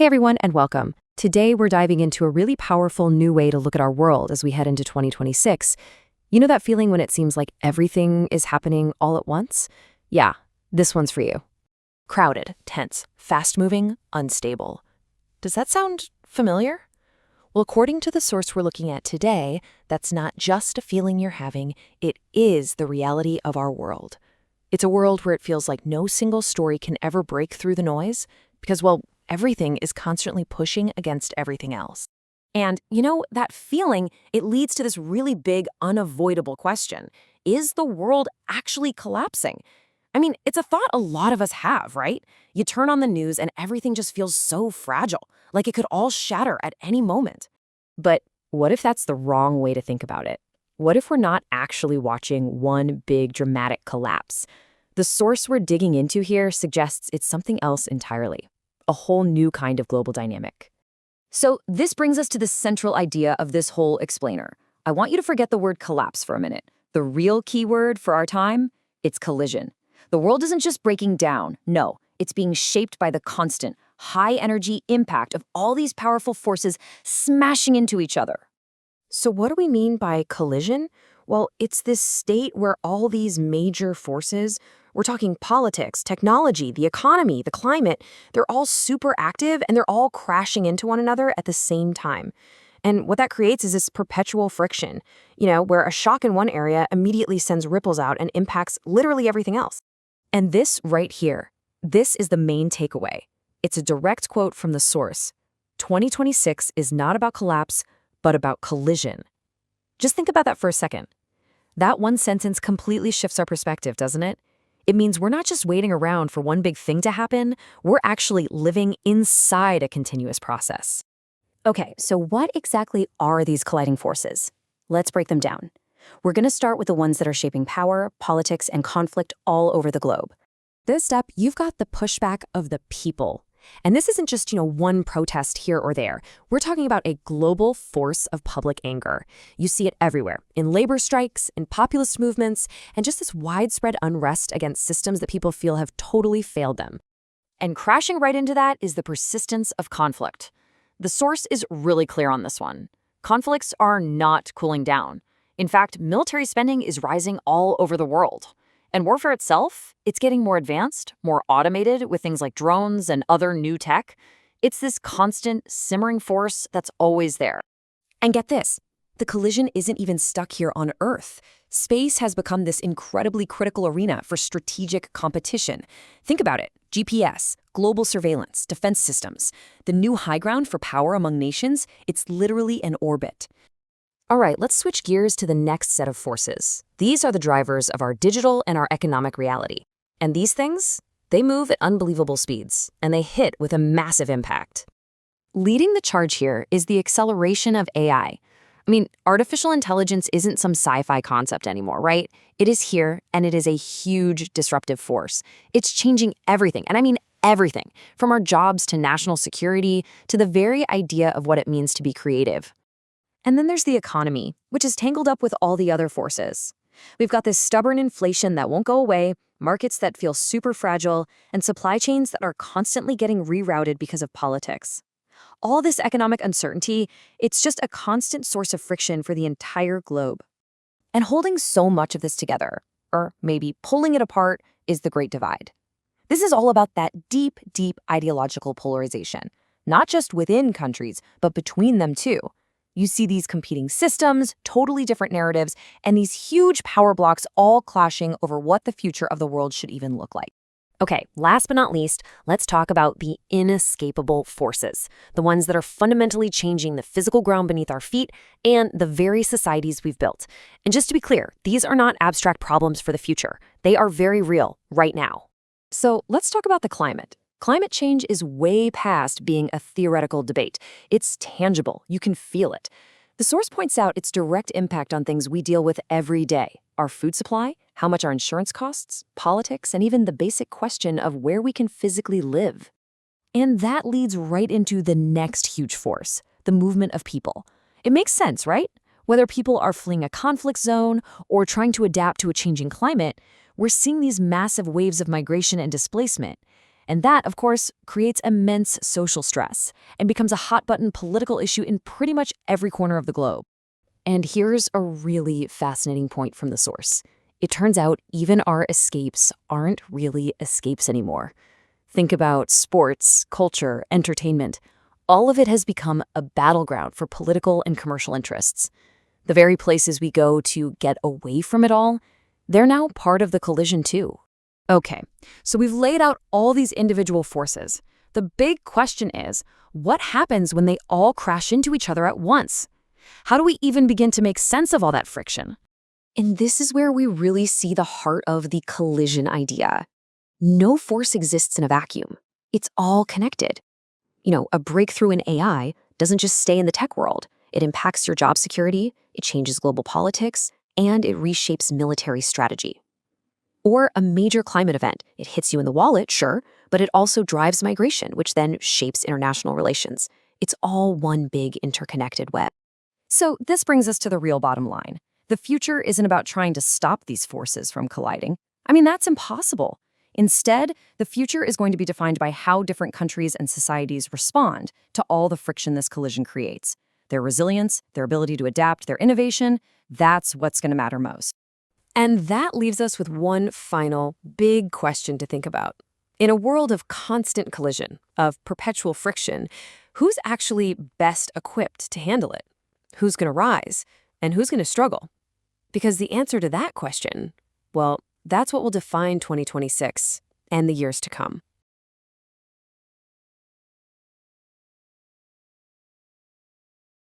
Hey everyone, and welcome. Today we're diving into a really powerful new way to look at our world as we head into 2026. You know that feeling when it seems like everything is happening all at once? Yeah, this one's for you. Crowded, tense, fast-moving, unstable. Does that sound familiar? Well, according to the source we're looking at today, that's not just a feeling you're having, it is the reality of our world. It's a world where it feels like no single story can ever break through the noise because, well, everything is constantly pushing against everything else. And, that feeling, it leads to this really big, unavoidable question. Is the world actually collapsing? I mean, it's a thought a lot of us have, right? You turn on the news and everything just feels so fragile, like it could all shatter at any moment. But what if that's the wrong way to think about it? What if we're not actually watching one big dramatic collapse? The source we're digging into here suggests it's something else entirely. A whole new kind of global dynamic. So this brings us to the central idea of this whole explainer. I want you to forget the word collapse for a minute. The real key word for our time, it's collision. The world isn't just breaking down. No, it's being shaped by the constant, high-energy impact of all these powerful forces smashing into each other. So what do we mean by collision? Well, it's this state where all these major forces, we're talking politics, technology, the economy, the climate, they're all super active and they're all crashing into one another at the same time. And what that creates is this perpetual friction, where a shock in one area immediately sends ripples out and impacts literally everything else. And this right here, this is the main takeaway. It's a direct quote from the source. 2026 is not about collapse, but about collision. Just think about that for a second. That one sentence completely shifts our perspective, doesn't it? It means we're not just waiting around for one big thing to happen, we're actually living inside a continuous process. Okay, so what exactly are these colliding forces? Let's break them down. We're going to start with the ones that are shaping power, politics, and conflict all over the globe. This step, you've got the pushback of the people. And this isn't just, one protest here or there. We're talking about a global force of public anger. You see it everywhere, in labor strikes, in populist movements, and just this widespread unrest against systems that people feel have totally failed them. And crashing right into that is the persistence of conflict. The source is really clear on this one. Conflicts are not cooling down. In fact, military spending is rising all over the world. And warfare itself, it's getting more advanced, more automated with things like drones and other new tech. It's this constant, simmering force that's always there. And get this, the collision isn't even stuck here on Earth. Space has become this incredibly critical arena for strategic competition. Think about it, GPS, global surveillance, defense systems. The new high ground for power among nations, it's literally an orbit. All right, let's switch gears to the next set of forces. These are the drivers of our digital and our economic reality. And these things, they move at unbelievable speeds, and they hit with a massive impact. Leading the charge here is the acceleration of AI. I mean, artificial intelligence isn't some sci-fi concept anymore, right? It is here, and it is a huge disruptive force. It's changing everything, and I mean everything, from our jobs to national security to the very idea of what it means to be creative. And then there's the economy, which is tangled up with all the other forces. We've got this stubborn inflation that won't go away, markets that feel super fragile, and supply chains that are constantly getting rerouted because of politics. All this economic uncertainty, it's just a constant source of friction for the entire globe. And holding so much of this together, or maybe pulling it apart, is the Great Divide. This is all about that deep, deep ideological polarization, not just within countries, but between them too. You see these competing systems, totally different narratives, and these huge power blocks all clashing over what the future of the world should even look like. Okay, last but not least, let's talk about the inescapable forces, the ones that are fundamentally changing the physical ground beneath our feet and the very societies we've built. And just to be clear, these are not abstract problems for the future. They are very real right now. So let's talk about the climate. Climate change is way past being a theoretical debate. It's tangible. You can feel it. The source points out its direct impact on things we deal with every day. Our food supply, how much our insurance costs, politics, and even the basic question of where we can physically live. And that leads right into the next huge force, the movement of people. It makes sense, right? Whether people are fleeing a conflict zone or trying to adapt to a changing climate, we're seeing these massive waves of migration and displacement. And that, of course, creates immense social stress and becomes a hot-button political issue in pretty much every corner of the globe. And here's a really fascinating point from the source. It turns out even our escapes aren't really escapes anymore. Think about sports, culture, entertainment. All of it has become a battleground for political and commercial interests. The very places we go to get away from it all, they're now part of the collision too. Okay, so we've laid out all these individual forces. The big question is, what happens when they all crash into each other at once? How do we even begin to make sense of all that friction? And this is where we really see the heart of the collision idea. No force exists in a vacuum. It's all connected. A breakthrough in AI doesn't just stay in the tech world. It impacts your job security, it changes global politics, and it reshapes military strategy. Or a major climate event. It hits you in the wallet, sure, but it also drives migration, which then shapes international relations. It's all one big interconnected web. So this brings us to the real bottom line. The future isn't about trying to stop these forces from colliding. That's impossible. Instead, the future is going to be defined by how different countries and societies respond to all the friction this collision creates. Their resilience, their ability to adapt, their innovation, that's what's going to matter most. And that leaves us with one final big question to think about. In a world of constant collision, of perpetual friction, who's actually best equipped to handle it? Who's going to rise? And who's going to struggle? Because the answer to that question, well, that's what will define 2026 and the years to come.